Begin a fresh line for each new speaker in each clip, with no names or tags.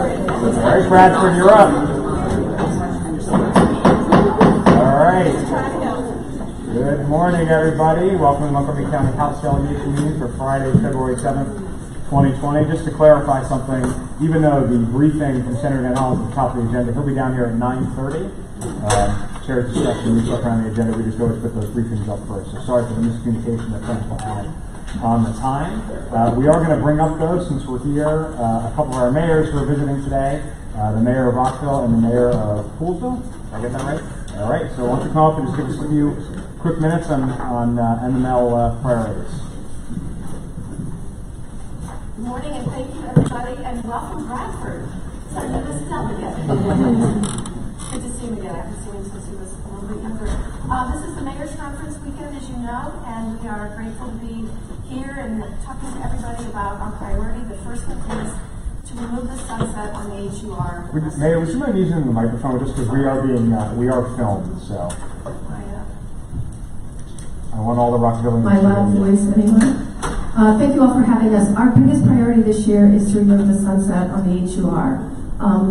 right, Bradford, you're up. All right. Good morning, everybody. Welcome to Montgomery County House Delegation meeting for Friday, February 7th, 2020. Just to clarify something, even though the briefing from Senator Van Hollen is at the top of the agenda, he'll be down here at 9:30. Chair's discussion, we look around the agenda, we just always put those briefings up first. So sorry for the miscommunication that Council had on the time. We are going to bring up, though, since we're here, a couple of our mayors who are visiting today, the mayor of Rockville and the mayor of Poolsville. Did I get that right? All right, so why don't you come up and just give us a few quick minutes on MML priorities.
Good morning, and thank you, everybody, and welcome, Bradford. So I know this delegate. Good to see him again. I haven't seen him since he was a little bit younger. This is the Mayor's Conference weekend, as you know, and we are grateful to be here and talking to everybody about our priority. The first one is to remove the sunset on the HUR.
Mayor, would you mind using the microphone just because we are filmed, so. I want all the Rockvillians.
My loud voice, anyone? Thank you all for having us. Our biggest priority this year is to remove the sunset on the HUR.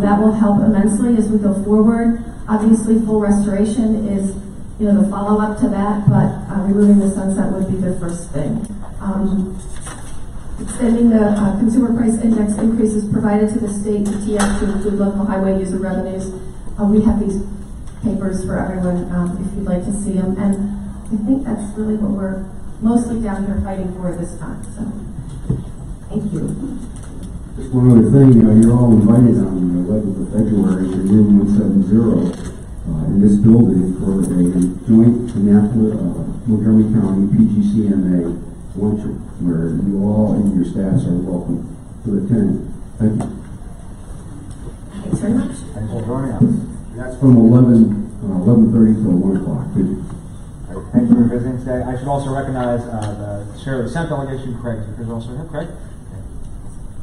That will help immensely as we go forward. Obviously, full restoration is, the follow-up to that, but removing the sunset would be the first thing. Extending the consumer price index increases provided to the state to TF to include local highway user revenues. We have these papers for everyone if you'd like to see them, and I think that's really what we're mostly down here fighting for this time. So, thank you.
Just one other thing, you're all invited on the 11th of February to room 170 in this building for a joint Montgomery County PGCMA luncheon, where you all and your staffs are welcome to attend. Thank you.
Thanks very much.
Thanks for joining us.
That's from 11:30 till 1 o'clock.
Thank you for visiting today. I should also recognize the chair of the Senate delegation, Craig, who's also here. Craig?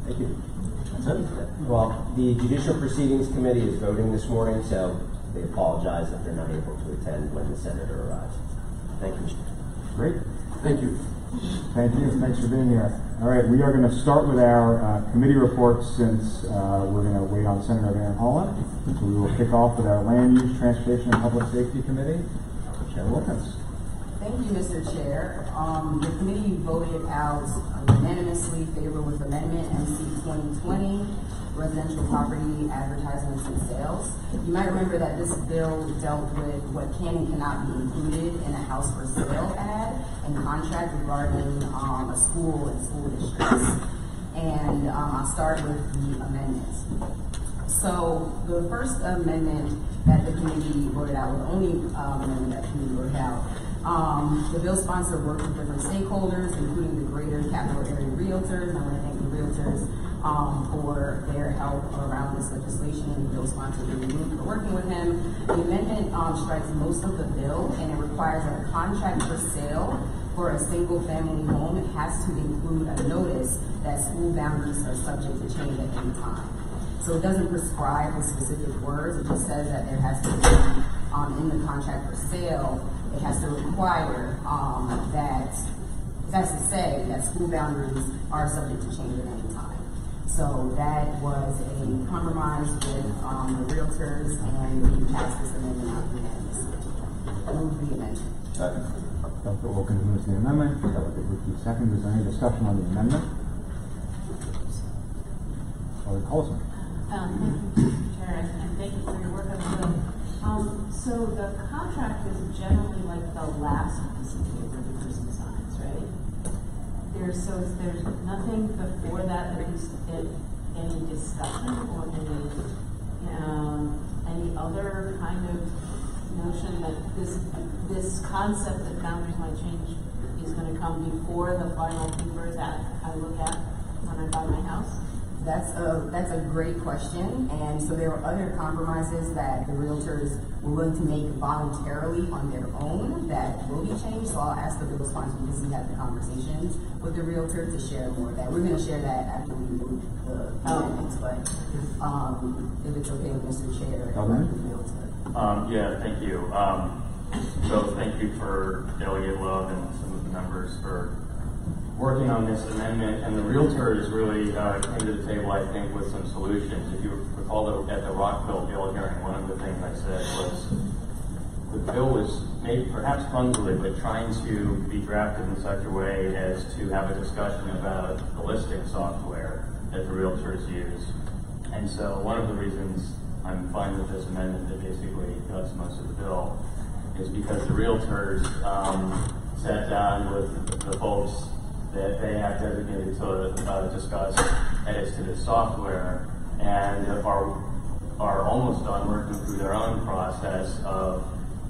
Thank you.
That's it?
Well, the Judicial Proceedings Committee is voting this morning, so they apologize if they're not able to attend when the senator arrives. Thank you.
Great.
Thank you.
Thank you. Thanks for being here. All right, we are going to start with our committee reports since we're going to wait on Senator Van Hollen. So we will kick off with our Land Use, Transportation, and Public Safety Committee. Chair Wilkins.
Thank you, Mr. Chair. The committee voted out unanimously favor with amendment MC 2020, residential property advertisements and sales. You might remember that this bill dealt with what can and cannot be included in a house for sale ad and contract regarding a school and school districts. And I'll start with the amendments. So the first amendment that the committee voted out, was the only amendment that the committee voted out. The bill sponsor worked with different stakeholders, including the greater capital area realtors. I want to thank the realtors for their help around this legislation, and the bill sponsor really for working with him. The amendment strikes most of the bill, and it requires that a contract for sale for a single family home, it has to include a notice that school boundaries are subject to change at any time. So it doesn't prescribe the specific words, it just says that there has to be, in the contract for sale, it has to require that's to say that school boundaries are subject to change at any time. So that was a compromise with the realtors, and we passed this amendment out unanimously. Move the amendment.
Second. Dr. Wilkins moves the amendment. Second. Is there any discussion on the amendment? Or Collison?
Thank you, Chair, and thank you for your work on the bill. So the contract is generally like the last piece of paper the person signs, right? There's nothing before that least any discussion or any other kind of notion that this concept that boundaries might change is going to come before the final paper that I look at when I buy my house?
That's a great question, and so there were other compromises that the realtors were willing to make voluntarily on their own that will be changed. So I'll ask the bill sponsor, because we had the conversations with the realtor, to share more of that. We're going to share that after we move the amendments, but if it's okay with Mr. Chair, the realtor.
Yeah, thank you. So thank you for Delegate Love and some of the members for working on this amendment, and the realtors really came to the table, I think, with some solutions. If you recall at the Rockville bill hearing, one of the things I said was the bill was made perhaps clumsily, but trying to be drafted in such a way as to have a discussion about the listing software that the realtors use. And so one of the reasons I'm fine with this amendment that basically cuts most of the bill is because the realtors sat down with the folks that they have designated to discuss edits to this software and are almost done working through their own process of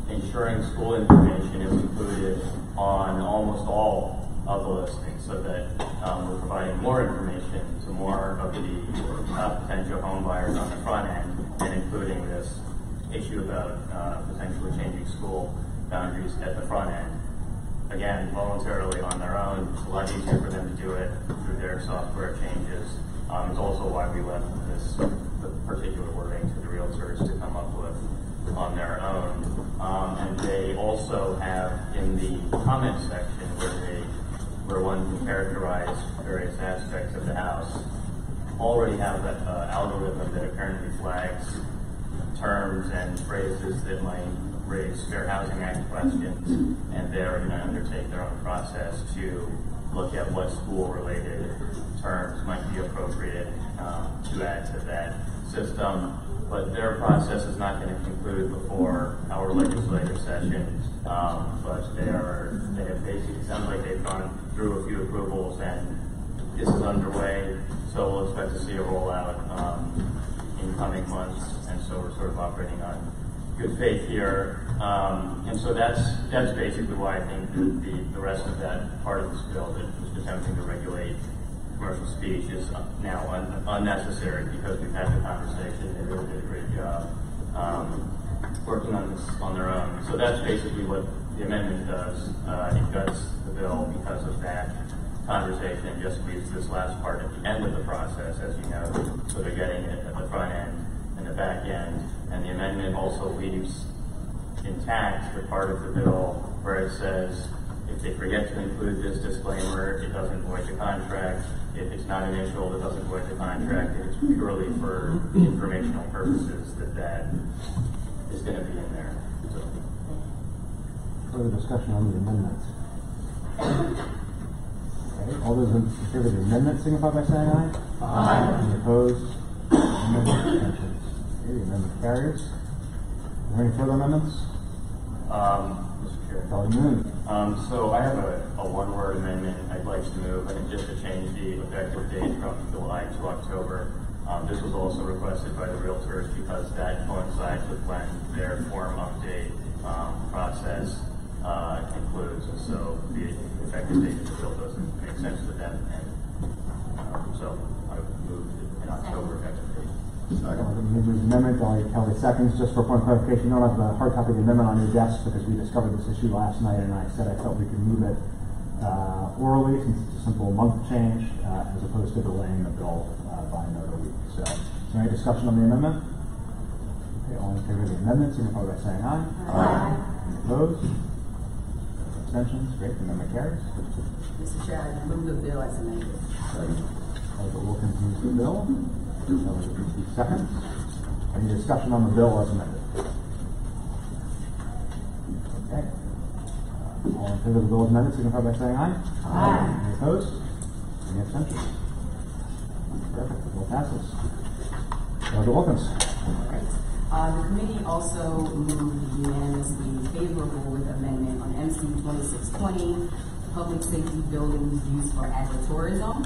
ensuring school information is included on almost all of the listings, so that we're providing more information to more of the potential home buyers on the front end, and including this issue about potentially changing school boundaries at the front end. Again, voluntarily on their own. It's a lot easier for them to do it through their software changes. It's also why we left the particular wording to the realtors to come up with on their own. And they also have in the comment section where one can characterize various aspects of the house, already have that algorithm that apparently flags terms and phrases that might raise Fair Housing Act questions, and they're going to undertake their own process to look at what school-related terms might be appropriate to add to that system. But their process is not going to conclude before our legislative session. But they have basically, sounds like they've gone through a few approvals, and this is underway. So we'll expect to see a rollout in coming months, and so we're sort of operating on good faith here. And so that's basically why I think the rest of that part of this bill that was attempting to regulate commercial speech is now unnecessary, because we've had the conversation. They really did a great job working on this on their own. So that's basically what the amendment does. It cuts the bill because of that conversation, and just leaves this last part at the end of the process, as you know. So they're getting it at the front end and the back end. And the amendment also leaves intact the part of the bill where it says if they forget to include this disclaimer, it doesn't void the contract. If it's not initialed, it doesn't void the contract. It's purely for informational purposes that is going to be in there. So.
Further discussion on the amendment. Okay. All those in favor of the amendment signify by saying aye. Aye. Any opposed? Amendment. The amendment carries. Are there any further amendments?
Mr. Chair. So I have a one-word amendment I'd like to move, and just to change the effective date from July to October. This was also requested by the realtors because that coincides with when their form update process concludes, and so the effective date of the bill doesn't make sense to them, and so I moved in October effective date.
Amendment, Kelly seconds. Just for point of clarification, you don't have the hard copy of the amendment on your desk because we discovered this issue last night, and I said I felt we could move it orally, since it's a simple month change, as opposed to delaying the bill by another week. So, is there any discussion on the amendment? Okay, all in favor of the amendment, signify by saying aye. Aye. Any opposed? Abstentions? Great, the amendment carries.
Mr. Chair, I move the bill as amended.
Alder Wilkins moves the bill. Seconds. Any discussion on the bill as amended? Okay. All in favor of the bill as amended, signify by saying aye. Aye. Any opposed? Any abstentions? Perfect. The bill passes. Alder Wilkins.
The committee also moved unanimously favorable with amendment on MC 2620, public safety buildings used for agritourism.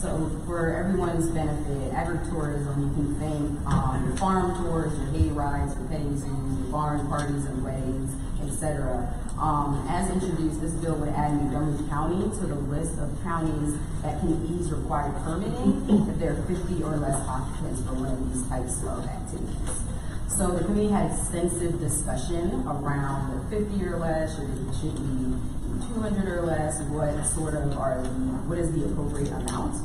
So for everyone's benefit, agritourism, you can think your farm tours, your hay rides, your petting zoos, your barn parties and weddings, etc. As introduced, this bill would add Montgomery County to the list of counties that can ease required permitting if there are 50 or less occupants for one of these types of activities. So the committee had extensive discussion around the 50 or less, or it should be 200 or less, what is the appropriate amount.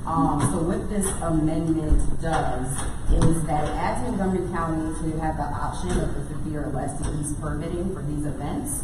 So what this amendment does is that it adds Montgomery County to have the option of the 50 or less to ease permitting for these events.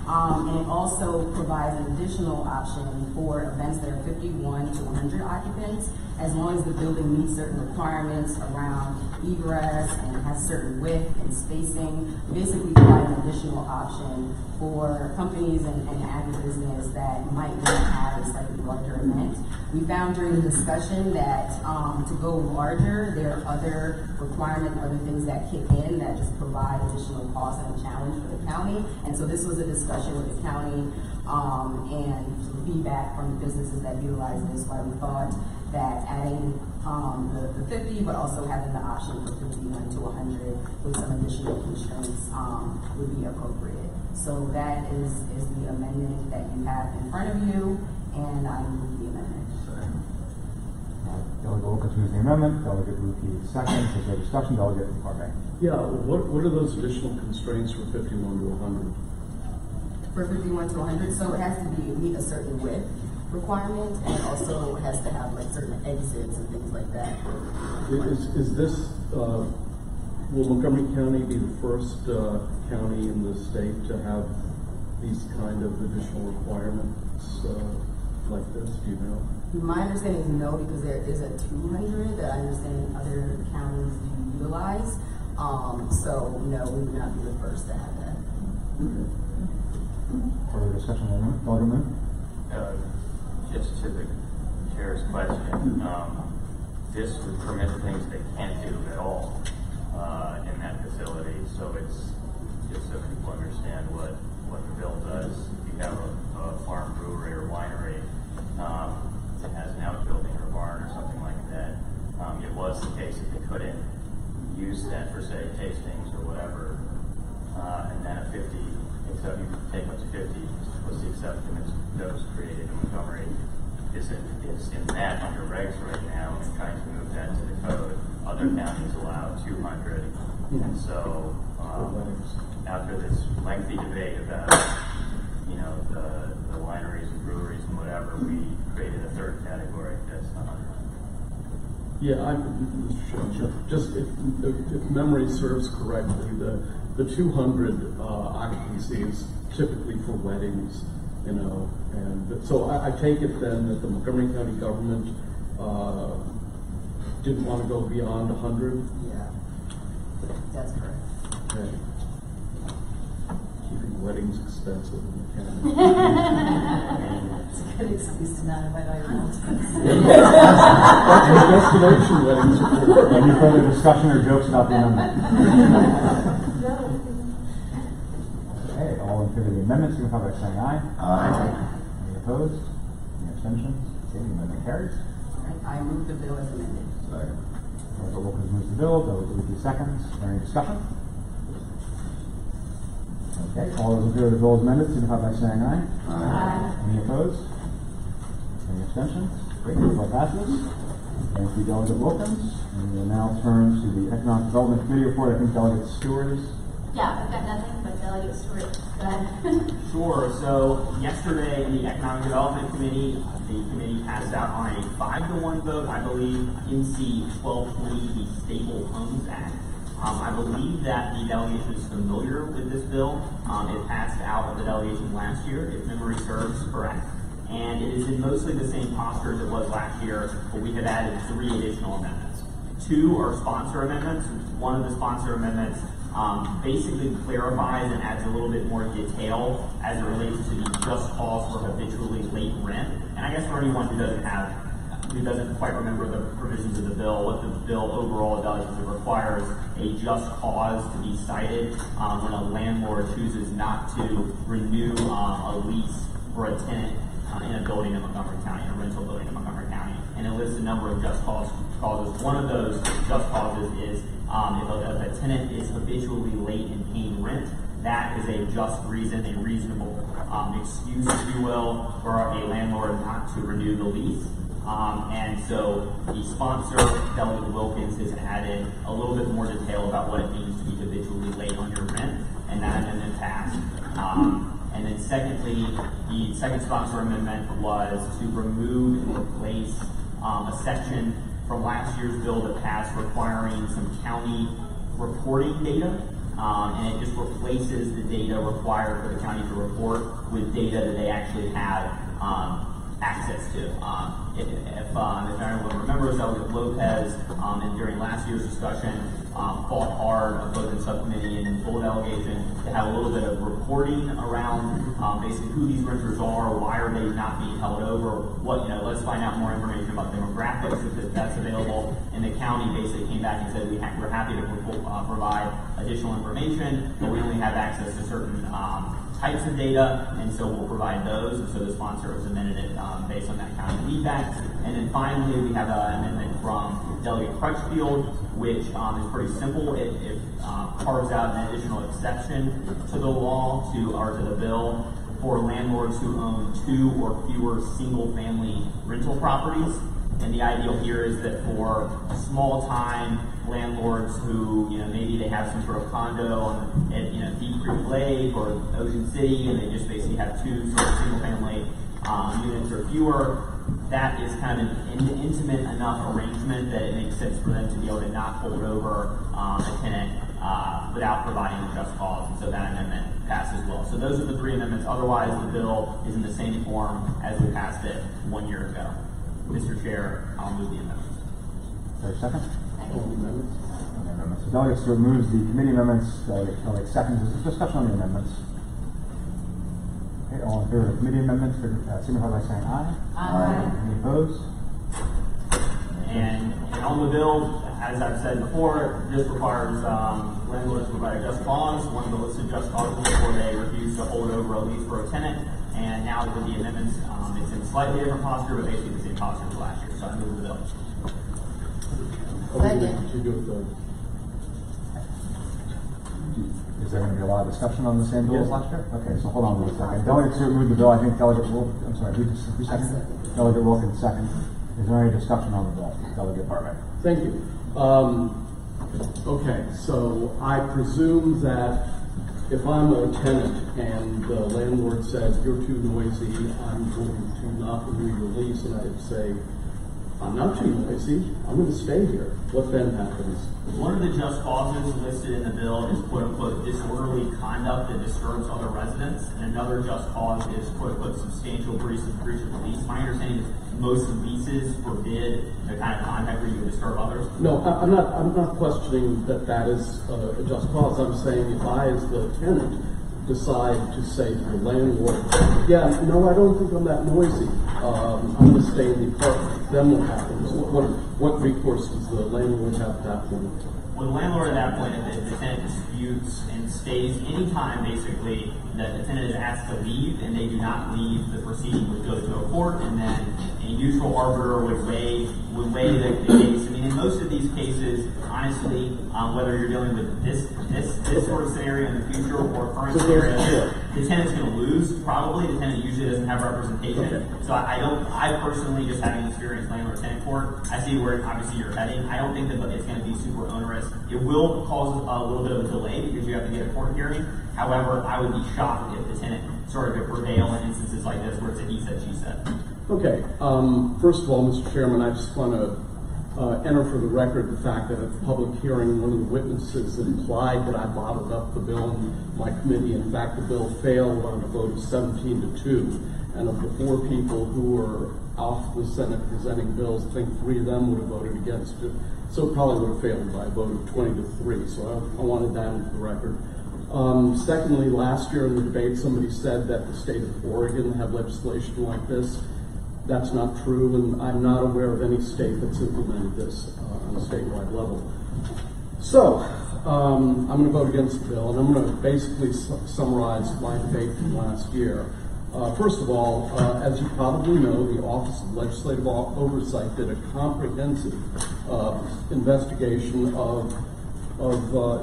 And it also provides an additional option for events that are 51 to 100 occupants, as long as the building meets certain requirements around egress and has certain width and spacing. We basically provide an additional option for companies and agribusiness that might want to have a slightly larger event. We found during the discussion that to go larger, there are other requirements, other things that kick in that just provide additional costs and a challenge for the county. And so this was a discussion with the county and some feedback from the businesses that utilize this, why we thought that adding the 50, but also having the option for 51 to 100 with some additional constraints would be appropriate. So that is the amendment that you have in front of you, and I move the amendment.
Delegate Wilkins moves the amendment. Delegate Lukey seconds. Is there discussion? Delegate Parvay.
Yeah, what are those additional constraints for 51 to 100?
For 51 to 100, so it has to meet a certain width requirement, and it also has to have like certain exits and things like that.
Is this, will Montgomery County be the first county in the state to have these kind of additional requirements like this, do you know?
My understanding is no, because there is a 200 that I understand other counties do utilize. So no, we would not be the first to have that.
Further discussion on that? Delegate Moon?
Just to the chair's question, this would permit things they can't do at all in that facility. So it's just so people understand what the bill does. If you have a farm brewery or winery that has an outbuilding or barn or something like that, it was the case that they couldn't use that for, say, tastings or whatever, and then a 50, except you take up to 50 was the exception that was created in Montgomery. Is in that under regs right now and trying to move that to the code. Other counties allow 200, and so after this lengthy debate about the wineries and breweries and whatever, we created a third category that's 100.
Yeah, Mr. Chairman, sure. Just if memory serves correctly, the 200 occupancy is typically for weddings, and so I take it then that the Montgomery County government didn't want to go beyond 100?
Yeah, that's correct.
Okay. Keeping weddings expensive in the county.
It's a good excuse to not invite all your relatives.
That's what destination weddings are for.
Any further discussion or jokes about the amendment? Okay, all in favor of the amendment, signify by saying aye.
Aye.
Any opposed? Any abstentions? Okay, the amendment carries.
I move the bill as amended.
Second.
Delegate Wilkins moves the bill. Delegate Lukey seconds. Any discussion? Okay, all those in favor of the bill as amended, signify by saying aye.
Aye.
Any opposed? Any abstentions? Great, the bill passes. Thank you, Delegate Wilkins. And we will now turn to the Economic Development Committee report. I think Delegate Stewart is.
Yeah, I've got nothing but Delegate Stewart. Go ahead.
Sure. So yesterday in the Economic Development Committee, the committee passed out on a 5-to-1 vote, I believe, NC 1220, the Stable Homes Act. I believe that the delegation is familiar with this bill. It passed out of the delegation last year, if memory serves correct. And it is in mostly the same posture as it was last year, but we have added 3 additional amendments. 2 are sponsor amendments. One of the sponsor amendments basically clarifies and adds a little bit more detail as it relates to the just cause for habitually late rent. And I guess for anyone who doesn't quite remember the provisions of the bill, what the bill overall does is it requires a just cause to be cited when a landlord chooses not to renew a lease for a tenant in a building in Montgomery County, a rental building in Montgomery County. And it lists a number of just causes. One of those just causes is if a tenant is habitually late in paying rent, that is a just reason, a reasonable excuse, if you will, for a landlord not to renew the lease. And so the sponsor, Delegate Wilkins, has added a little bit more detail about what it means to be habitually late on your rent, and that amendment passed. And then secondly, the second sponsor amendment was to remove and replace a section from last year's bill that passed requiring some county reporting data and it just replaces the data required for the county to report with data that they actually have access to. If anyone remembers, Delegate Lopez, and during last year's discussion, fought hard, both in subcommittee and in full delegation, to have a little bit of reporting around basically who these renters are, why are they not being held over, let's find out more information about demographics if that's available. And the county basically came back and said we're happy to provide additional information, but we only have access to certain types of data, and so we'll provide those. And so the sponsor has amended it based on that county feedback. And then finally, we have an amendment from Delegate Crutchfield, which is pretty simple. It carves out an additional exception to the law, or to the bill, for landlords who own 2 or fewer single-family rental properties. And the ideal here is that for small-time landlords who, maybe they have some sort of condo at Deep Creek Lake or Ocean City, and they just basically have 2 sort of single-family units or fewer, that is kind of an intimate enough arrangement that it makes sense for them to be able to not hold over a tenant without providing a just cause. And so that amendment passed as well. So those are the 3 amendments. Otherwise, the bill is in the same form as we passed it 1 year ago. Mr. Chair, I'll move the amendments.
Is there a second? Amendments. So delegates to remove the committee amendments. Delegate seconds. Is there discussion on the amendments? Okay, all in favor of the committee amendments, signify by saying aye.
Aye.
Any opposed?
And on the bill, as I've said before, this requires landlords to provide a just cause, one of the listed just causes before they refuse to hold over a lease for a tenant. And now with the amendments, it's in slightly different posture, but basically the same posture as last year. So I move the bill.
Is there going to be a lot of discussion on the same bill as last year? Okay, so hold on 1 second. Delegates to remove the bill. I think Delegate Wilkins, I'm sorry, who seconded? Delegate Wilkins second. Is there any discussion on the bill? Delegate Barber.
Thank you. Okay, so I presume that if I'm a tenant and the landlord says, you're too noisy, I'm going to not renew your lease, and I say, I'm not too noisy, I'm going to stay here. What then happens?
One of the just causes listed in the bill is quote-unquote disorderly conduct that disturbs other residents, and another just cause is quote-unquote substantial breach of the lease. My understanding is most leases forbid the kind of conduct where you disturb others.
No, I'm not questioning that is a just cause. I'm saying if I, as the tenant, decide to say to the landlord, yeah, no, I don't think I'm that noisy. I'm going to stay in the apartment. Then what happens? What recourse does the landlord have at that point?
Well, the landlord at that point, if the tenant disputes and stays anytime basically that the tenant is asked to leave and they do not leave, the proceeding would go to a court, and then a neutral arbiter would weigh the case. I mean, in most of these cases, honestly, whether you're dealing with this sort of scenario in the future or current scenario, the tenant's going to lose. Probably the tenant usually doesn't have representation. Okay. So I personally, just having experienced landlord-tenant court, I see where obviously you're heading. I don't think that it's going to be super onerous. It will cause a little bit of a delay because you have to get a court hearing. However, I would be shocked if the tenant started to prevail in instances like this where it's a he said, she said. Okay.
First of all, Mr. Chairman, I just want to enter for the record the fact that at the public hearing, one of the witnesses implied that I bottled up the bill in my committee. In fact, the bill failed on a vote of 17-2. And of the 4 people who were off the Senate presenting bills, I think 3 of them would have voted against it. So it probably would have failed by a vote of 20-3. So I wanted that into the record. Secondly, last year in the debate, somebody said that the state of Oregon had legislation like this. That's not true, and I'm not aware of any state that's implemented this on a statewide level. So, I'm going to vote against the bill, and I'm going to basically summarize my debate from last year. First of all, as you probably know, the Office of Legislative Oversight did a comprehensive investigation of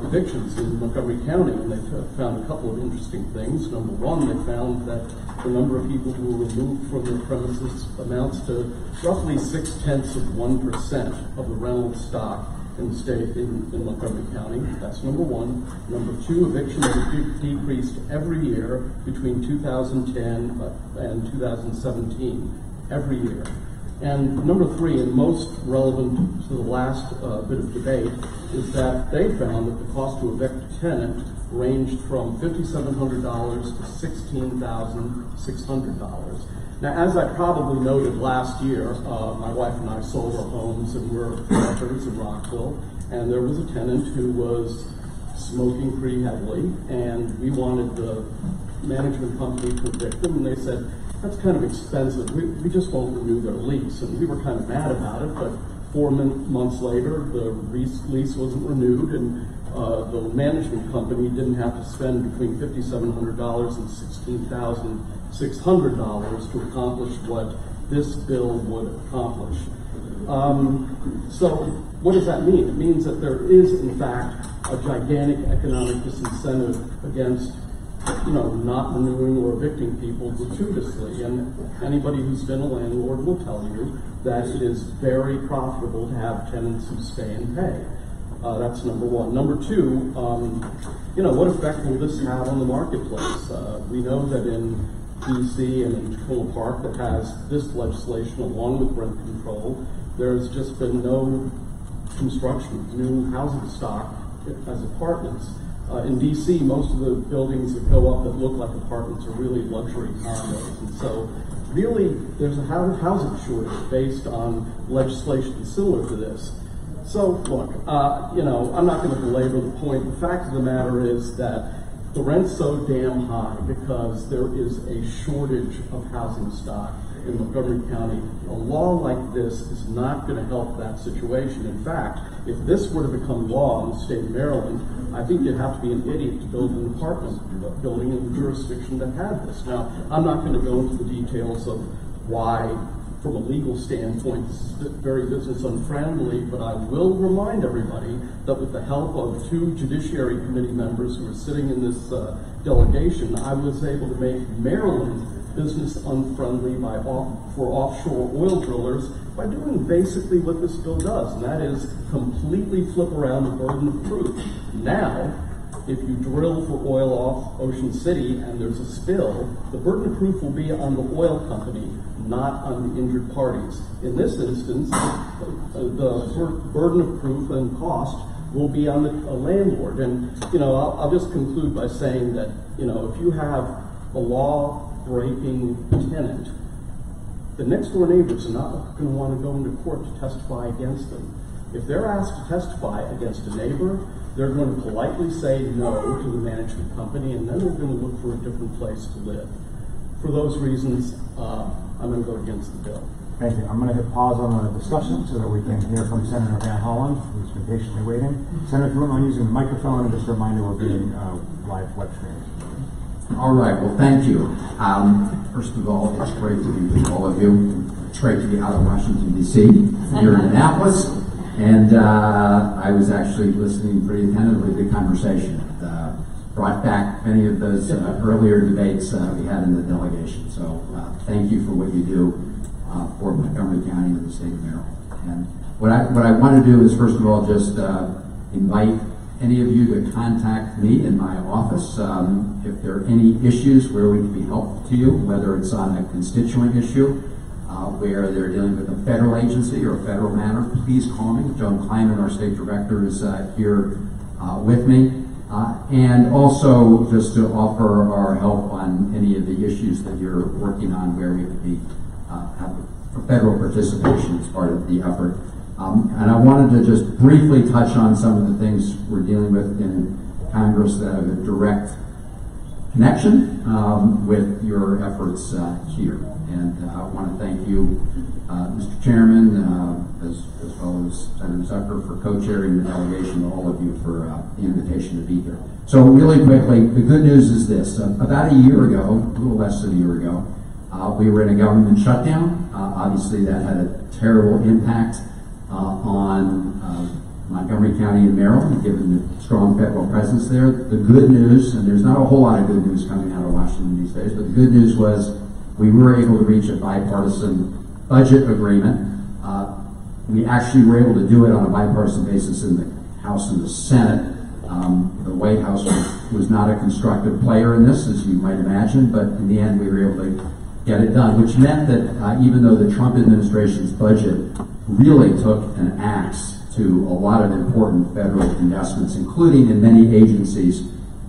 evictions in Montgomery County, and they found a couple of interesting things. Number one, they found that the number of people who were removed from their premises amounts to roughly 0.6% of the rental stock in the state in Montgomery County. That's number one. Number two, evictions have decreased every year between 2010 and 2017, every year. And number three, and most relevant to the last bit of debate, is that they found that the cost to evict a tenant ranged from $5,700 to $16,600. Now, as I probably noted last year, my wife and I sold our homes and we're renters in Rockville, and there was a tenant who was smoking pretty heavily, and we wanted the management company to evict them, and they said, that's kind of expensive, we just won't renew their lease. And we were kind of mad about it, but 4 months later, the lease wasn't renewed, and the management company didn't have to spend between $5,700 and $16,600 to accomplish what this bill would accomplish. So what does that mean? It means that there is, in fact, a gigantic economic disincentive against not renewing or evicting people gratuitously. And anybody who's been a landlord will tell you that it is very profitable to have tenants who stay and pay. That's number one. Number two, what effect will this have on the marketplace? We know that in DC and in Tacoma Park that has this legislation along with rent control, there's just been no construction of new housing stock as apartments. In DC, most of the buildings that go up that look like apartments are really luxury condos. And so really, there's a housing shortage based on legislation similar to this. So look, I'm not going to belabor the point. The fact of the matter is that the rent's so damn high because there is a shortage of housing stock in Montgomery County. A law like this is not going to help that situation. In fact, if this were to become law in the state of Maryland, I think you'd have to be an idiot to build an apartment building in the jurisdiction that had this. Now, I'm not going to go into the details of why, from a legal standpoint, this is very business unfriendly, but I will remind everybody that with the help of 2 Judiciary Committee members who are sitting in this delegation, I was able to make Maryland business unfriendly for offshore oil drillers by doing basically what this bill does, and that is completely flip around the burden of proof. Now, if you drill for oil off Ocean City and there's a spill, the burden of proof will be on the oil company, not on the injured parties. In this instance, the burden of proof and cost will be on the landlord. And I'll just conclude by saying that if you have a law-breaking tenant, the next door neighbors are not going to want to go into court to testify against them. If they're asked to testify against a neighbor, they're going to politely say no to the management company, and then they're going to look for a different place to live. For those reasons, I'm going to go against the bill.
Thank you. I'm going to hit pause on the discussion so that we can hear from Senator Van Hollen, who's been patiently waiting. Senator, if you wouldn't mind using the microphone, and just a reminder, we're being live web streamed.
All right, well, thank you. First of all, it's great to be with all of you. It's great to be out of Washington, D.C., here in Annapolis. And I was actually listening pretty attentively to the conversation. Brought back many of those earlier debates we had in the delegation. So thank you for what you do for Montgomery County and the state of Maryland. And what I want to do is, first of all, just invite any of you to contact me in my office if there are any issues where we can be helpful to you, whether it's on a constituent issue, where they're dealing with a federal agency or a federal matter. Please call me. Joan Kleiman, our state director, is here with me. And also just to offer our help on any of the issues that you're working on where we could be have federal participation as part of the effort. And I wanted to just briefly touch on some of the things we're dealing with in Congress that have a direct connection with your efforts here. And I want to thank you, Mr. Chairman, as well as Senator Zucker for co-chairing the delegation, and all of you for the invitation to be here. So really quickly, the good news is this. About a year ago, a little less than a year ago, we were in a government shutdown. Obviously, that had a terrible impact on Montgomery County and Maryland, given the strong federal presence there. The good news, and there's not a whole lot of good news coming out of Washington these days, but the good news was we were able to reach a bipartisan budget agreement. We actually were able to do it on a bipartisan basis in the House and the Senate. The White House was not a constructive player in this, as you might imagine, but in the end we were able to get it done, which meant that even though the Trump administration's budget really took an axe to a lot of important federal investments, including in many agencies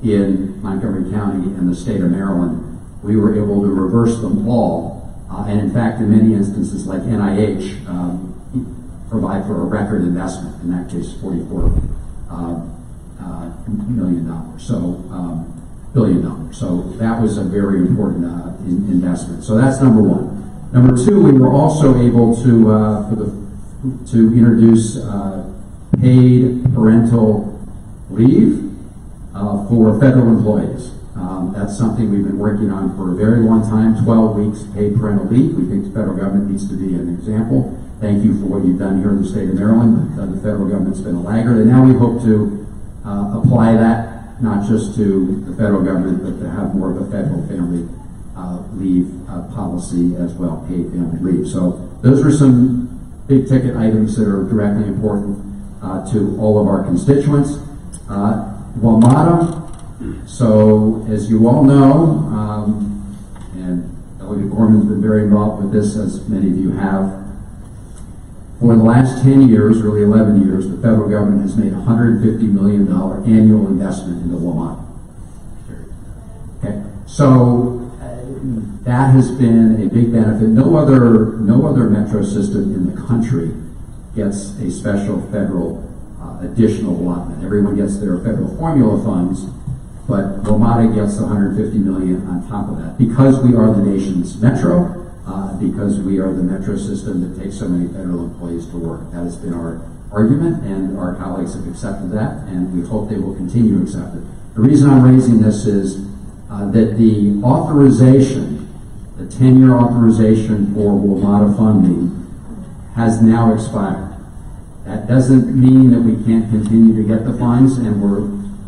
in Montgomery County and the state of Maryland, we were able to reverse them all. And in fact, in many instances, like NIH, provide for a record investment, in that case, $44 million. So, $1 billion. So that was a very important investment. So that's number one. Number two, we were also able to introduce paid parental leave for federal employees. That's something we've been working on for a very long time, 12 weeks paid parental leave. We think the federal government needs to be an example. Thank you for what you've done here in the state of Maryland. The federal government's been a laggard, and now we hope to apply that not just to the federal government, but to have more of a federal family leave policy as well, paid family leave. So those are some big ticket items that are directly important to all of our constituents. WMATA. So, as you all know, and Delegate Gorman's been very involved with this, as many of you have, for the last 10 years, really 11 years, the federal government has made a $150 million annual investment into WMATA. Okay, so that has been a big benefit. No other metro system in the country gets a special federal additional allotment. Everyone gets their federal formula funds, but WMATA gets the $150 million on top of that because we are the nation's metro, because we are the metro system that takes so many federal employees to work. That has been our argument, and our colleagues have accepted that, and we hope they will continue to accept it. The reason I'm raising this is that the authorization, the 10-year authorization for WMATA funding has now expired. That doesn't mean that we can't continue to get the funds, and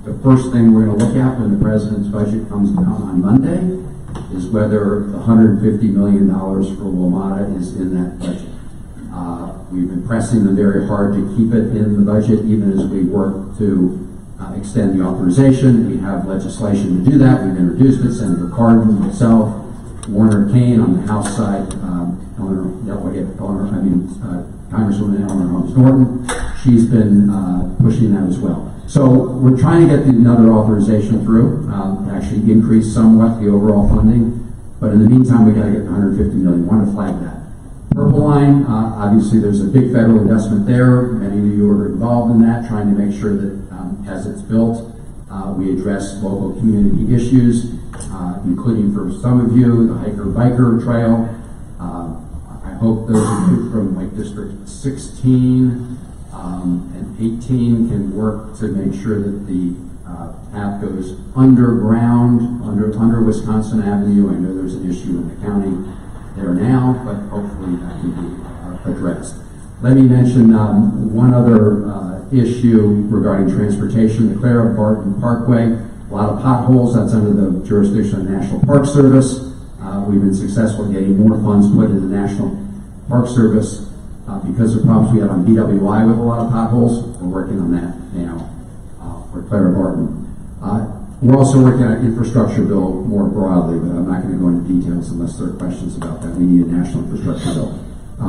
the first thing we're going to look at when the president's budget comes down on Monday is whether the $150 million for WMATA is in that budget. We've been pressing them very hard to keep it in the budget, even as we work to extend the authorization. We have legislation to do that. We've introduced it. Senator Cardin, myself, Warner Kane on the House side, Congresswoman Eleanor Holmes Norton. She's been pushing that as well. So we're trying to get another authorization through, actually increase somewhat the overall funding. But in the meantime, we've got to get the $150 million. Want to flag that. Purple Line, obviously there's a big federal investment there. Many of you are involved in that, trying to make sure that as it's built, we address local community issues, including for some of you, the hiker-biker trail. I hope those of you from like District 16 and 18 can work to make sure that the path goes underground, under Wisconsin Avenue. I know there's an issue in the county there now, but hopefully that can be addressed. Let me mention one other issue regarding transportation, the Clara Barton Parkway. A lot of potholes, that's under the jurisdiction of the National Park Service. We've been successful in getting more funds put into the National Park Service because of problems we had on BWI with a lot of potholes. We're working on that now for Clara Barton. We're also working on an infrastructure bill more broadly, but I'm not going to go into details unless there are questions about that. We need a national infrastructure bill.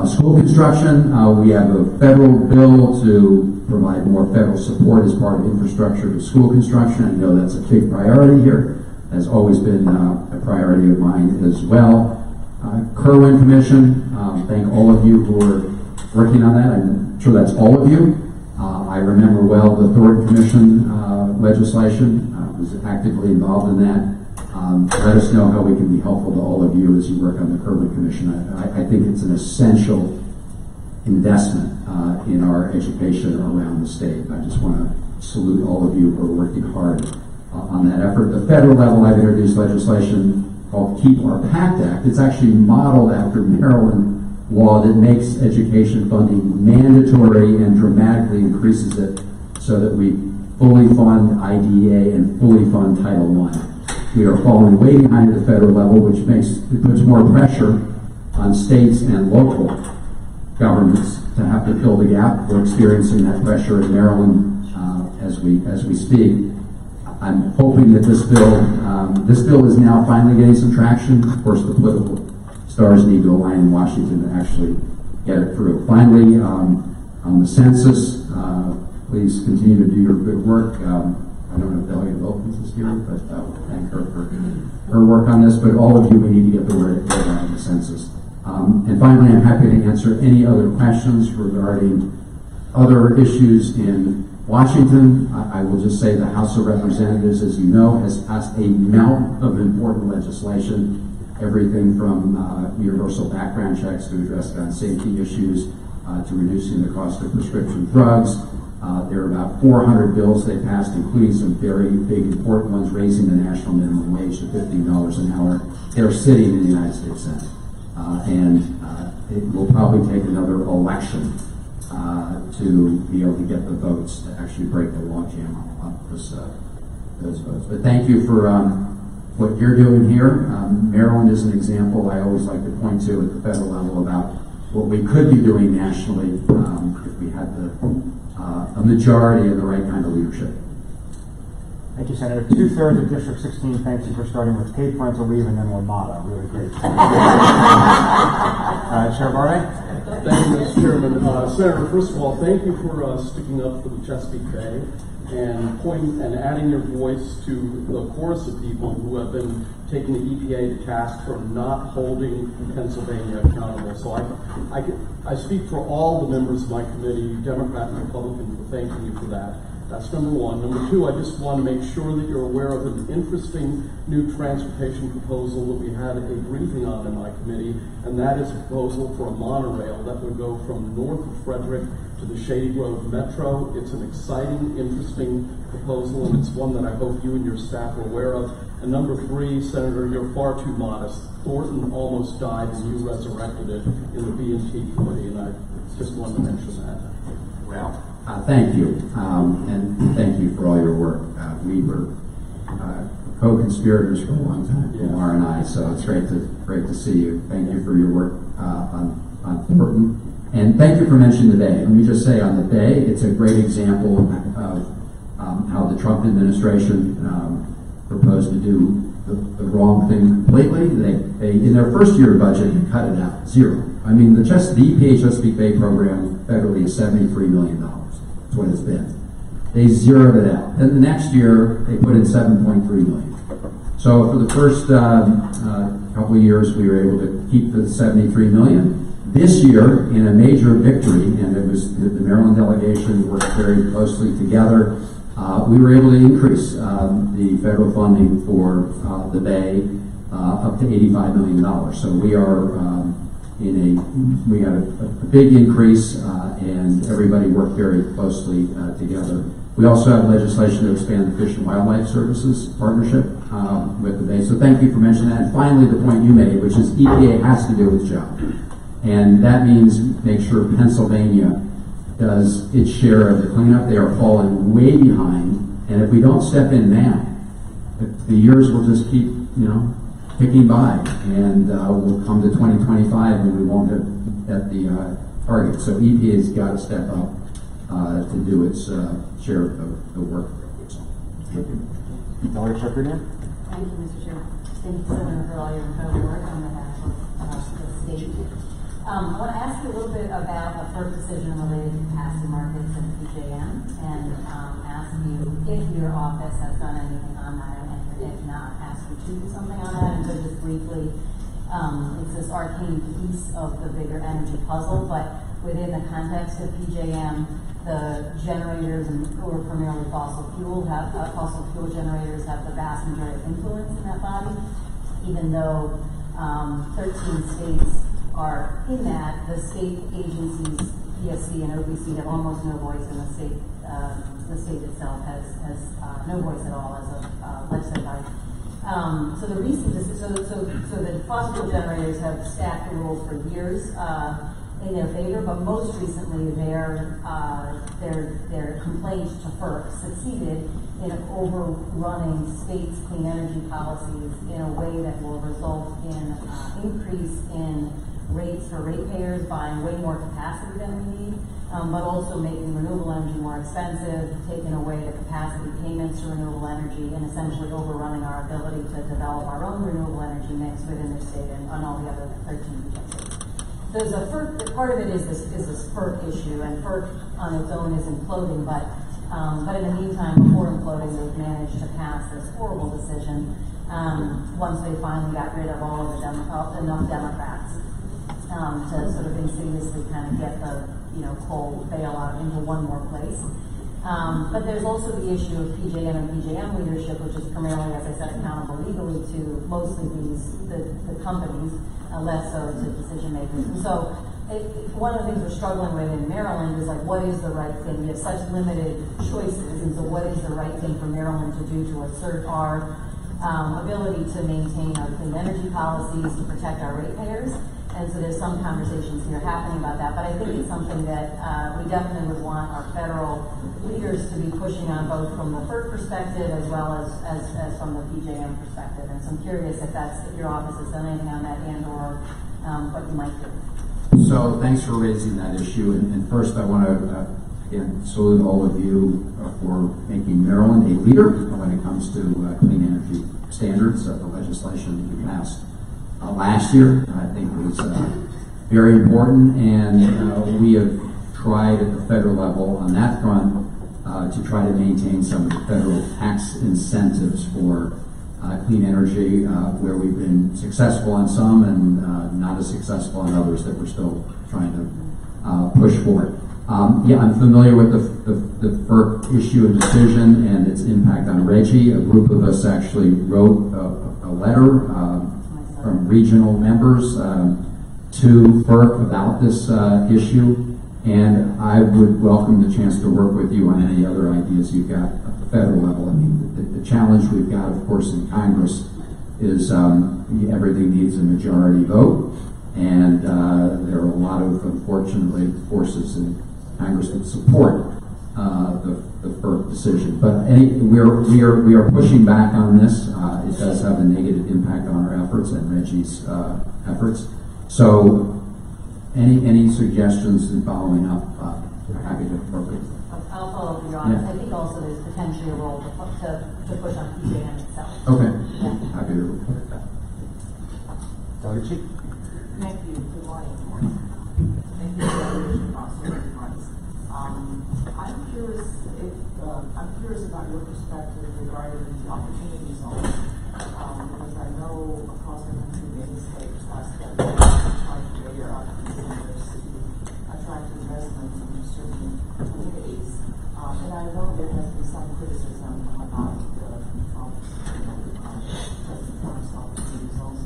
School construction, we have a federal bill to provide more federal support as part of infrastructure to school construction. I know that's a big priority here. Has always been a priority of mine as well. Kerwin Commission, thank all of you who are working on that. I'm sure that's all of you. I remember well the Thornton Commission legislation. Was actively involved in that. Let us know how we can be helpful to all of you as you work on the Kerwin Commission. I think it's an essential investment in our education around the state. I just want to salute all of you who are working hard on that effort. At the federal level, I've introduced legislation called Keep Our Pact Act. It's actually modeled after Maryland law that makes education funding mandatory and dramatically increases it so that we fully fund IDEA and fully fund Title I. We are falling way behind at the federal level, which puts more pressure on states and local governments to have to fill the gap. We're experiencing that pressure in Maryland as we speak. I'm hoping that this bill is now finally getting some traction. Of course, the political stars need to align in Washington to actually get it through. Finally, on the census, please continue to do your good work. I don't know if Delegate Wilkins is here, but thank her for her work on this. But all of you, we need to get the word out on the census. And finally, I'm happy to answer any other questions regarding other issues in Washington. I will just say the House of Representatives, as you know, has passed a mountain of important legislation, everything from universal background checks to address gun safety issues, to reducing the cost of prescription drugs. There are about 400 bills they passed, including some very big important ones, raising the national minimum wage to $15 an hour. They're sitting in the United States Senate. It will probably take another election to be able to get the votes to actually break the logjam on those votes. But thank you for what you're doing here. Maryland is an example I always like to point to at the federal level about what we could be doing nationally if we had a majority of the right kind of leadership.
Thank you, Senator. 2/3 of District 16 thanks you for starting with paid parental leave and then WMATA. Really great. Chair Barney?
Thank you, Mr. Chairman. Senator, first of all, thank you for sticking up for the Chesapeake Bay and adding your voice to the chorus of people who have been taking the EPA to task for not holding Pennsylvania accountable. So I speak for all the members of my committee, Democrat and Republican, for thanking you for that. That's number one. Number two, I just want to make sure that you're aware of an interesting new transportation proposal that we had a briefing on in my committee, and that is a proposal for a monorail that would go from north of Frederick to the Shady Grove Metro. It's an exciting, interesting proposal, and it's one that I hope you and your staff are aware of. And number three, Senator, you're far too modest. Thornton almost died and you resurrected it in the B&T committee, and I just wanted to mention that.
Well, thank you, and thank you for all your work. We were co-conspirators for a long time, Lamar and I, so it's great to see you. Thank you for your work on Thornton. And thank you for mentioning the day. Let me just say on the day, it's a great example of how the Trump administration proposed to do the wrong thing completely. They in their first year budget, cut it out, zero. I mean, the EPA Chesapeake Bay program federally is $73 million. That's what it's been. They zeroed it out. Then the next year, they put in $7.3 million. So for the first couple of years, we were able to keep the $73 million. This year, in a major victory, and it was the Maryland delegation worked very closely together, we were able to increase the federal funding for the Bay up to $85 million. So we are we had a big increase, and everybody worked very closely together. We also have legislation to expand the Fish and Wildlife Services partnership with the Bay. So thank you for mentioning that. And finally, the point you made, which is EPA has to do its job. And that means make sure Pennsylvania does its share of the cleanup. They are falling way behind. And if we don't step in now, the years will just keep, ticking by. And we'll come to 2025 and we won't have at the target. So EPA's got to step up to do its share of the work. Thank you.
Delegate Shepard.
Thank you, Mr. Chair. Thank you, Senator, for all your incredible work on behalf of the state. I want to ask you a little bit about a FERC decision related to capacity markets and PJM, and ask you if your office has done anything on that, and if not, ask you to do something on that. And so just briefly, it's this arcane piece of the bigger energy puzzle, but within the context of PJM, the generators, who are primarily fossil fuel generators, have the vast majority of influence in that body, even though 13 states are in that. The state agencies, PSC and OBC, have almost no voice in the state. The state itself has no voice at all as a legislative body. So the fossil fuel generators have stacked the rules for years in their favor, but most recently their complaint to FERC succeeded in overrunning states' clean energy policies in a way that will result in increase in rates for ratepayers buying way more capacity than we need, but also making renewable energy more expensive, taking away the capacity payments to renewable energy, and essentially overrunning our ability to develop our own renewable energy mix within the state and on all the other 13 states. There's a FERC, part of it is this FERC issue, and FERC on its own is imploding, but in the meantime, before imploding, they've managed to pass this horrible decision once they finally got rid of all of enough Democrats to sort of insidiously kind of get the coal bailout into one more place. But there's also the issue of PJM and PJM leadership, which is primarily, as I said, accountable legally to mostly the companies, less so to decision makers. And so one of the things we're struggling with in Maryland is like, what is the right thing? We have such limited choices, and so what is the right thing for Maryland to do to assert our ability to maintain our clean energy policies, to protect our ratepayers? And so there's some conversations here happening about that, but I think it's something that we definitely would want our federal leaders to be pushing on, both from the FERC perspective as well as from the PJM perspective. And so I'm curious if your office has done anything on that, and/or what you might do.
So thanks for raising that issue. And first, I want to again salute all of you for making Maryland a leader when it comes to clean energy standards. The legislation that you passed last year, I think, was very important, and we have tried at the federal level on that front to try to maintain some of the federal tax incentives for clean energy, where we've been successful on some and not as successful on others that we're still trying to push forward. Yeah, I'm familiar with the FERC issue and decision and its impact on RGGI. A group of us actually wrote a letter from regional members to FERC about this issue, and I would welcome the chance to work with you on any other ideas you've got at the federal level. I mean, the challenge we've got, of course, in Congress is everything needs a majority vote, and there are a lot of, unfortunately, forces in Congress that support the FERC decision. But we are pushing back on this. It does have a negative impact on our efforts and RGGI's efforts. So, any suggestions in following up? Happy to work with.
I'll follow up with you on
Yeah.
I think also there's potentially a role to push on PJM itself.
Okay.
Yeah.
Happy to report that.
Dr. Chief.
Thank you. Good morning. Thank you for your remarks. I'm curious about your perspective regarding the opportunity zone, because I know across the country many states are studying trying to create opportunity centers to attract investments into certain communities. And I know there has been some criticism about President Trump's opportunity zones.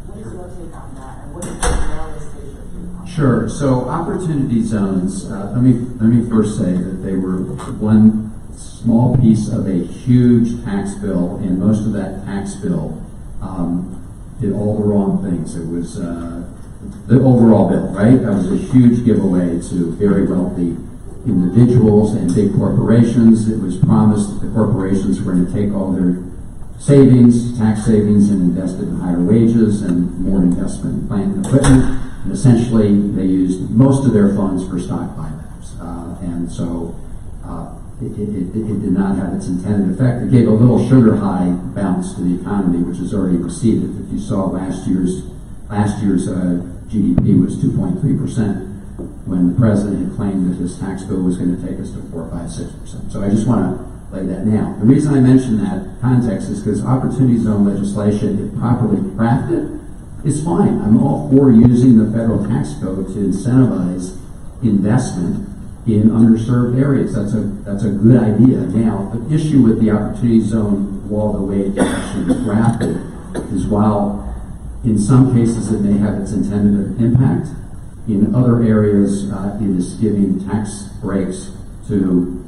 What is your take on that, and what is the realistic view on that?
Sure. So opportunity zones. Let me first say that they were one small piece of a huge tax bill, and most of that tax bill did all the wrong things. It was the overall bill, right? That was a huge giveaway to very wealthy individuals and big corporations. It was promised that the corporations were going to take all their savings, tax savings, and invest it in higher wages and more investment in plant and equipment. And essentially, they used most of their funds for stock buybacks. And so it did not have its intended effect. It gave a little sugar high bounce to the economy, which has already receded. If you saw last year's GDP was 2.3%, when the president had claimed that this tax bill was going to take us to 4, 5, 6%. So I just want to lay that down. The reason I mention that context is because opportunity zone legislation, if properly crafted, is fine. I'm all for using the federal tax code to incentivize investment in underserved areas. That's a good idea. Now, the issue with the opportunity zone law, the way it's actually drafted, is while in some cases it may have its intended impact, in other areas it is giving tax breaks to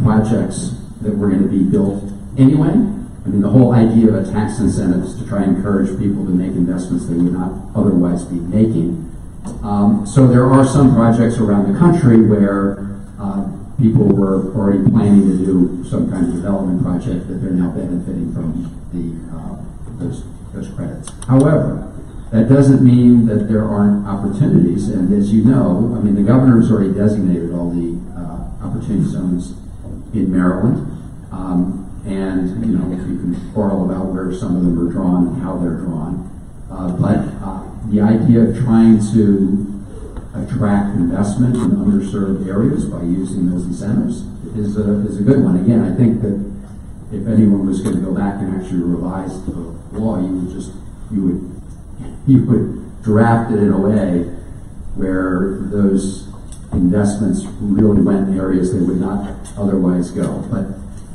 projects that were going to be built anyway. I mean, the whole idea of a tax incentive is to try and encourage people to make investments they would not otherwise be making. So there are some projects around the country where people were already planning to do some kind of development project that they're now benefiting from those credits. However, That doesn't mean that there aren't opportunities, and as you know, I mean, the governor's already designated all the opportunity zones in Maryland, and you know, you can quarrel about where some of them are drawn and how they're drawn, but the idea of trying to attract investment in underserved areas by using those incentives is a good one. Again, I think that if anyone was going to go back and actually revise the law, you would draft it in a way where those investments really went in areas they would not otherwise go. But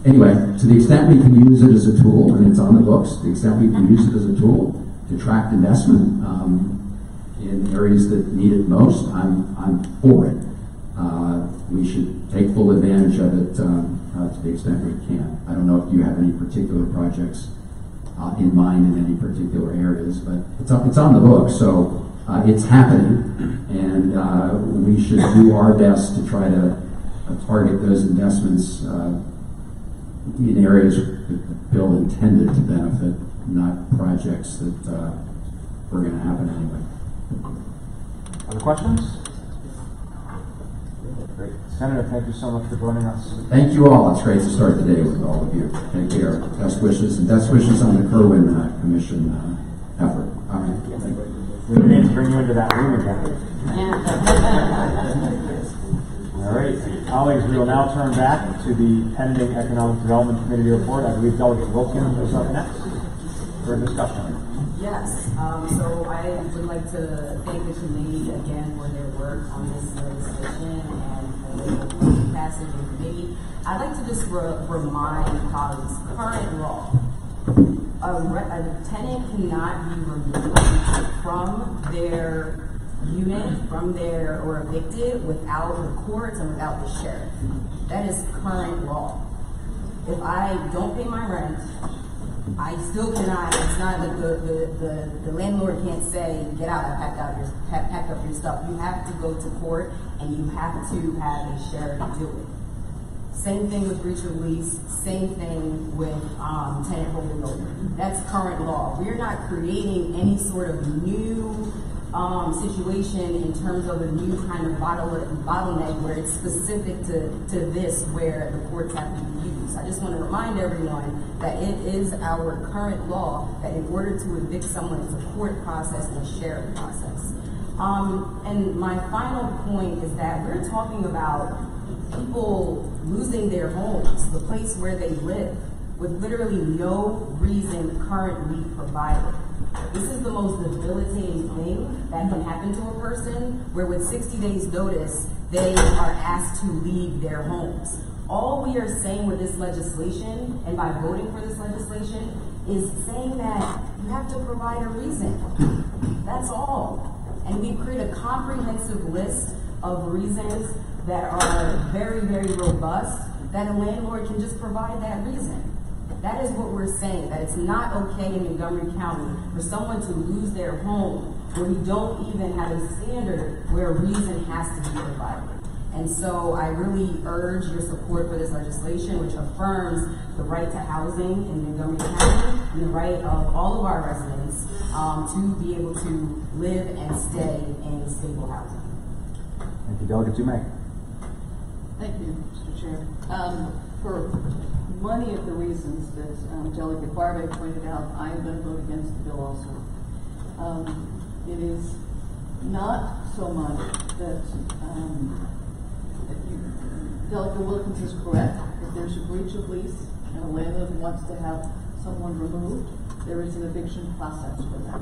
anyway, to the extent we can use it as a tool, and it's on the books, to the extent we can use it as a tool to attract investment in areas that need it most, I'm for it. We should take full advantage of it to the extent we can. I don't know if you have any particular projects in mind in any particular areas, but it's on the book, so it's happening, and we should do our best to try to target those investments in areas that the bill intended to benefit, not projects that were going to happen anyway.
Other questions? Great. Senator, thank you so much for joining us.
Thank you all. It's great to start the day with all of you. Take care. Best wishes, and best wishes on the Kerwin Commission effort. All right. Thank you.
We need to bring you into that room again. All right, colleagues, we will now turn back to the pending Economic Development Committee report. I believe Delegate Wilkins is up next for a discussion.
Yes, so I would like to thank the committee again for their work on this legislation and for the passage in committee. I'd like to just remind colleagues, current law, a tenant cannot be removed from their unit, or evicted without the courts and without the sheriff. That is current law. If I don't pay my rent, I still cannot. It's not like the landlord can't say, "Get out! I packed up your stuff." You have to go to court, and you have to have a sheriff do it. Same thing with breach of lease. Same thing with tenant holding over. That's current law. We're not creating any sort of new situation in terms of a new kind of bottleneck where it's specific to this, where the courts have to be used. I just want to remind everyone that it is our current law that in order to evict someone, it's a court process and a sheriff process. And my final point is that we're talking about people losing their homes, the place where they live, with literally no reason currently provided. This is the most debilitating thing that can happen to a person, where with 60 days notice, they are asked to leave their homes. All we are saying with this legislation, and by voting for this legislation, is saying that you have to provide a reason. That's all. And we've created a comprehensive list of reasons that are very, very robust, that a landlord can just provide that reason. That is what we're saying, that it's not okay in Montgomery County for someone to lose their home where we don't even have a standard where a reason has to be provided. And so I really urge your support for this legislation, which affirms the right to housing in Montgomery County and the right of all of our residents to be able to live and stay in stable housing.
Thank you, Delegate Dumais.
Thank you, Mr. Chair. For many of the reasons that Delegate Barbe pointed out, I am going to vote against the bill also. It is not so much that Delegate Wilkins is correct. If there's a breach of lease and a landlord wants to have someone removed, there is an eviction process for that.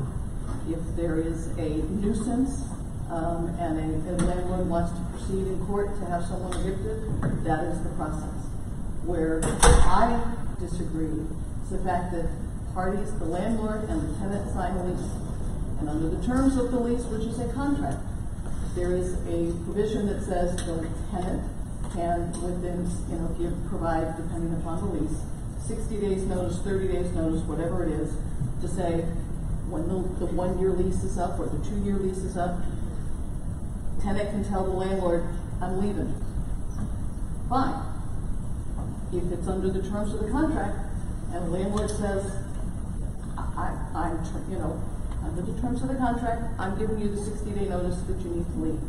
If there is a nuisance and a landlord wants to proceed in court to have someone evicted, that is the process. Where I disagree is the fact that parties, the landlord and the tenant, sign a lease. And under the terms of the lease, which is a contract, there is a provision that says the tenant can, within, provide, depending upon the lease, 60 days notice, 30 days notice, whatever it is, to say when the 1 year lease is up or the 2 year lease is up, tenant can tell the landlord, I'm leaving. Fine. If it's under the terms of the contract and the landlord says, under the terms of the contract, I'm giving you the 60-day notice that you need to leave.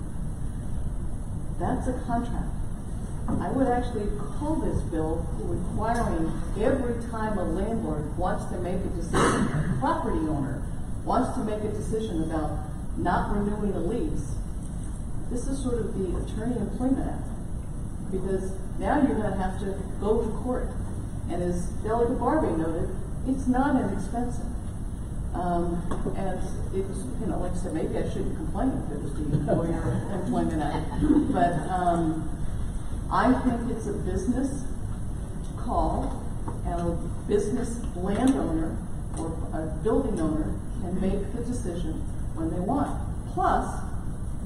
That's a contract. I would actually call this bill requiring every time a landlord wants to make a decision, a property owner wants to make a decision about not renewing a lease, this is sort of the Attorney Employment Act. Because now you're going to have to go to court. And as Delegate Barbie noted, it's not inexpensive. And it's, you know, like I said, maybe I shouldn't complain if it was the Employer Employment Act. But I think it's a business call, and a business landowner or a building owner can make the decision when they want. Plus,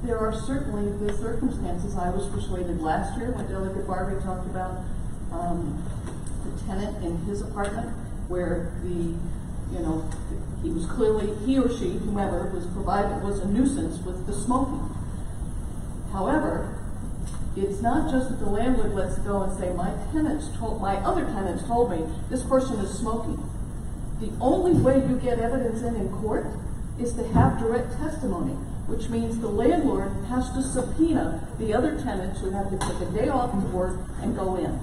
there are certainly the circumstances. I was persuaded last year when Delegate Barbie talked about the tenant in his apartment where he was clearly, he or she, whomever, was a nuisance with the smoking. However, it's not just that the landlord lets it go and say, my other tenants told me this person is smoking. The only way you get evidence in court is to have direct testimony, which means the landlord has to subpoena the other tenants who have to take a day off of work and go in.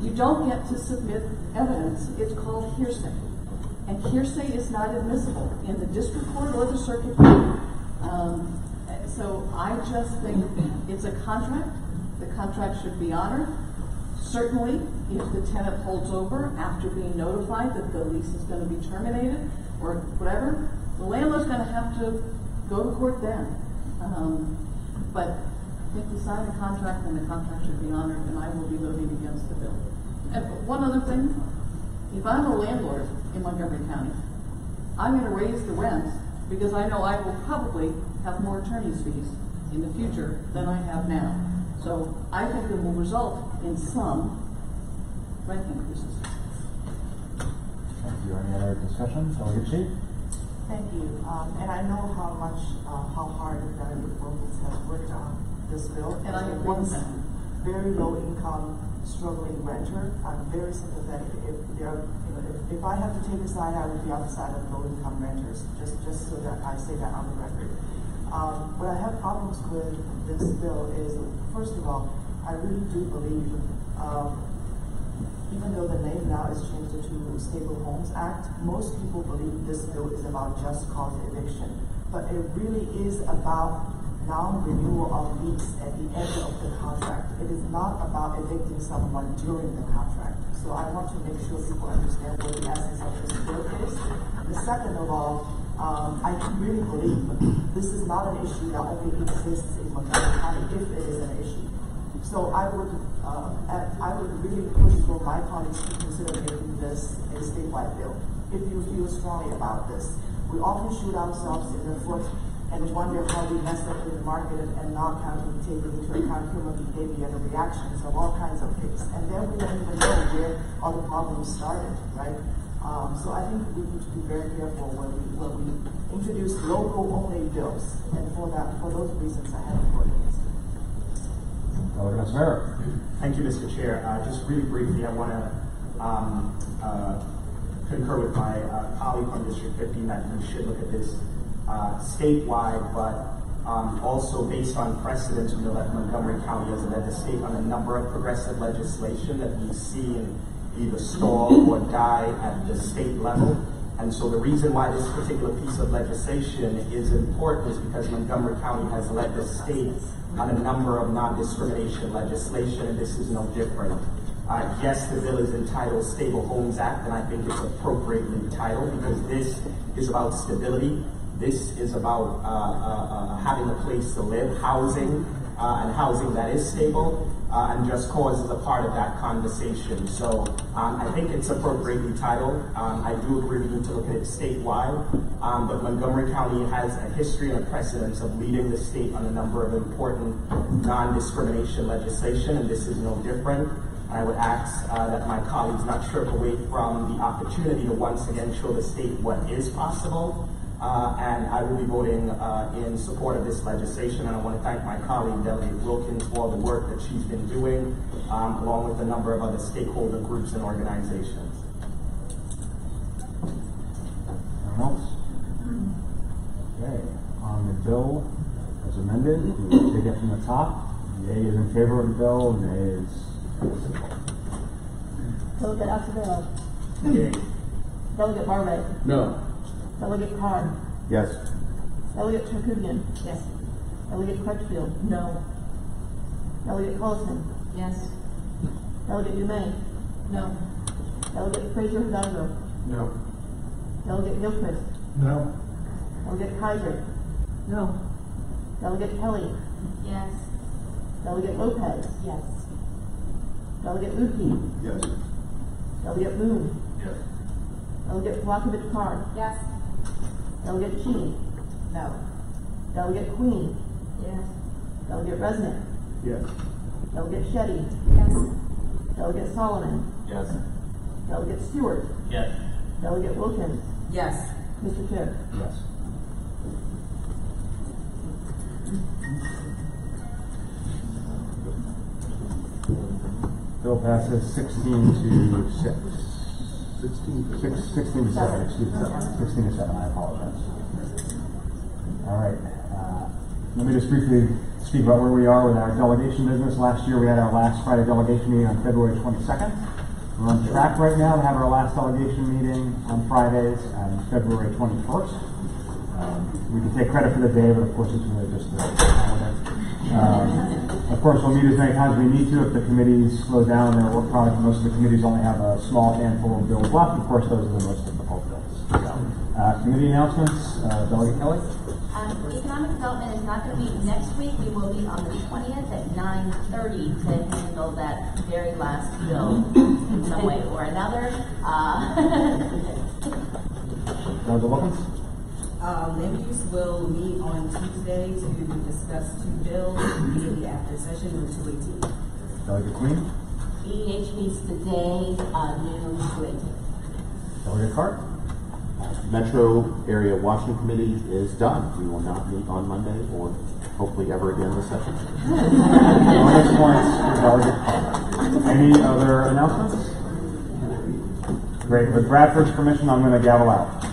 You don't get to submit evidence. It's called hearsay. And hearsay is not admissible in the district court or the circuit court. So I just think it's a contract. The contract should be honored. Certainly, if the tenant holds over after being notified that the lease is going to be terminated or whatever, the landlord's going to have to go to court then. But if you sign a contract, then the contract should be honored, and I will be voting against the bill. And one other thing, if I'm a landlord in Montgomery County, I'm going to raise the rent because I know I will probably have more attorney's fees in the future than I have now. So I think it will result in some rent increases.
Thank you. Any other discussion? Delegate Chief?
Thank you. And I know how hard Delegate Wilkins has worked on this bill. And I am one very low income, struggling renter. I'm very sympathetic. If I have to take a side, I would be on the side of low income renters. Just so that I say that on the record. What I have problems with this bill is, first of all, I really do believe, even though the name now is changed to Stable Homes Act, most people believe this bill is about just cause eviction. But it really is about non-renewal of lease at the end of the contract. It is not about evicting someone during the contract. So I want to make sure people understand what the essence of this bill is. The second of all, I really believe this is not an issue that only exists in Montgomery County if it is an issue. So I would really push for my colleagues to consider making this a statewide bill. If you feel strongly about this, we often shoot ourselves in the foot and wonder how we messed up in the market and not taking into account human behavior and the reactions of all kinds of things. And then we don't even know where all the problems started, right? So I think we need to be very careful when we introduce local-only bills, and for those reasons, I have to vote against it.
Thank you, Mr. Chair. Just really briefly, I want to concur with my colleague from District 15 that we should look at this statewide, but also based on precedents. We know that Montgomery County has led the state on a number of progressive legislation that we see in either stall or die at the state level. And so the reason why this particular piece of legislation is important is because Montgomery County has led the state on a number of non-discrimination legislation, and this is no different. Yes, the bill is entitled Stable Homes Act, and I think it's appropriately titled because this is about stability. This is about having a place to live, housing, and housing that is stable. And just cause is a part of that conversation. So I think it's appropriately titled. I do agree we need to look at it statewide, but Montgomery County has a history and a precedence of leading the state on a number of important non-discrimination legislation, and this is no different. I would ask that my colleagues not shirk away from the opportunity to once again show the state what is possible. And I will be voting in support of this legislation, and I want to thank my colleague, Delegate Wilkins, for all the work that she's been doing, along with a number of other stakeholder groups and organizations.
Anyone else? bill as amended. We'll take it from the top. Yea is in favor of the bill, nay is.
Delegate Acevedo.
Yea.
Delegate Barbe.
No.
Delegate Carr.
Yes.
Delegate Terkoubian.
Yes.
Delegate Crutchfield.
No.
Delegate Colliston.
Yes.
Delegate Dume.
No.
Delegate Fraser Hidalgo.
No.
Delegate Gilchrist.
No.
Delegate Kaiser.
No.
Delegate Kelly.
Yes.
Delegate Lopez.
Yes.
Delegate Lutke.
Yes.
Delegate Moon.
Yes.
Delegate Plakovich Carr.
Yes.
Delegate Cheney.
No.
Delegate Queen.
Yes.
Delegate Resnick.
Yes.
Delegate Shetty.
Yes.
Delegate Solomon.
Yes.
Delegate Stewart.
Yes.
Delegate Wilkins.
Yes.
Mr. Chair.
Yes. Bill passes 16 to 6. 16 to 7, excuse me, 16 to 7, I apologize. All right, let me just briefly speak about where we are with our delegation business. Last year we had our last Friday delegation meeting on February 22nd. We're on track right now to have our last delegation meeting on Fridays on February 21st. We can take credit for the day, but of course it's really just the holiday. Of course, we'll meet as many times as we need to. If the committees slow down their work product, most of the committees only have a small handful of bills left. Of course, those are the most difficult bills. Committee announcements, Delegate Kelly.
Economic development is not going to be next week. We will be on the 20th at 9:30 to handle that very last bill in some way or another.
Delegate Wilkins.
Land use will meet on Tuesday to discuss two bills immediately after session on 218.
Delegate Queen.
EDH meets today, noon to 18.
Delegate Carr.
Metro Area Washington Committee is done. We will not meet on Monday or hopefully ever again this session.
Bonus points for Delegate Carr. Any other announcements? Great. With Bradford's permission, I'm going to gavel out.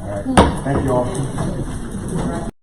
All right. Thank you all.